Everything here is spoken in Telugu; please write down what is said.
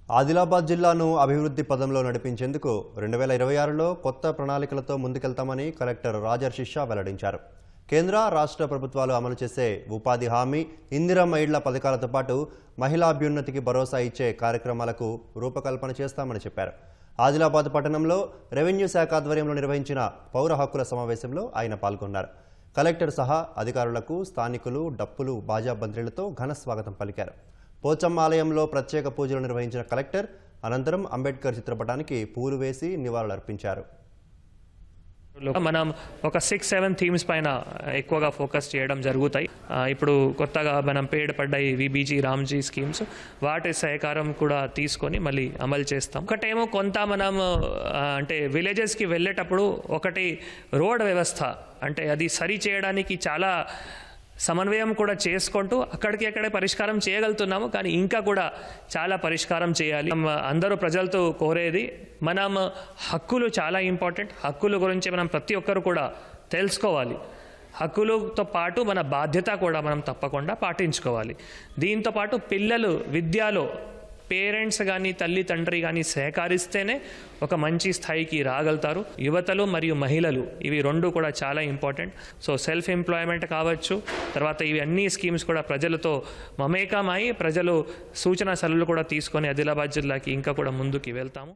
ఆదిలాబాద్ జిల్లాను అభివృద్ధి పదంలో నడిపించేందుకు 2026లో కొత్త ప్రణాళికలతో ముందుకెళ్తామని కలెక్టర్ రాజర్షి షా వెల్లడించారు. కేంద్ర రాష్ట్ర ప్రభుత్వాలు అమలు చేసే ఉపాధి హామీ, ఇందిరమ్మ ఇళ్ల పథకాలతో పాటు మహిళాభ్యున్నతికి భరోసా ఇచ్చే కార్యక్రమాలకు రూపకల్పన చేస్తామని చెప్పారు. ఆదిలాబాద్ పట్టణంలో రెవెన్యూ శాఖ ఆధ్వర్యంలో నిర్వహించిన పౌర హక్కుల సమావేశంలో ఆయన పాల్గొన్నారు. కలెక్టర్ సహా అధికారులకు స్థానికులు డప్పులు, బాజా బంద్రీలతో ఘన స్వాగతం పలికారు. పోచమ్మ ఆలయంలో ప్రత్యేక పూజలు నిర్వహించిన కలెక్టర్ అనంతరం అంబేద్కర్ చిత్రపటానికి పూలు వేసి నివాళులర్పించారు. మనం ఒక 6-7 థీమ్స్ పైన ఎక్కువగా ఫోకస్ చేయడం జరుగుతాయి. ఇప్పుడు కొత్తగా మనం పడ్డాయి విబీజీ, రామ్జీ స్కీమ్స్, వాటి సహకారం కూడా తీసుకొని మళ్ళీ అమలు చేస్తాం. ఒకటేమో కొంత మనం అంటే విలేజెస్కి వెళ్ళేటప్పుడు ఒకటి రోడ్ వ్యవస్థ అంటే అది సరి చేయడానికి చాలా సమన్వయం కూడా చేసుకుంటూ అక్కడికి పరిష్కారం చేయగలుగుతున్నాము. కానీ ఇంకా కూడా చాలా పరిష్కారం చేయాలి. అందరూ ప్రజలతో కోరేది మనం హక్కులు చాలా ఇంపార్టెంట్. హక్కుల గురించి మనం ప్రతి ఒక్కరు కూడా తెలుసుకోవాలి. హక్కులతో పాటు మన బాధ్యత కూడా మనం తప్పకుండా పాటించుకోవాలి. దీంతోపాటు పిల్లలు విద్యలో పేరెంట్స్ కానీ తల్లి తండ్రి కానీ సహకరిస్తేనే ఒక మంచి స్థాయికి రాగలుగుతారు. యువతలు మరియు మహిళలు ఇవి రెండు కూడా చాలా ఇంపార్టెంట్. సో సెల్ఫ్ ఎంప్లాయ్మెంట్ కావచ్చు, తర్వాత ఇవి అన్ని స్కీమ్స్ కూడా ప్రజలతో మమేకమై ప్రజలు సూచన సలహాలు కూడా తీసుకొని ఆదిలాబాద్ జిల్లాకి ఇంకా కూడా ముందుకు వెళ్తాము.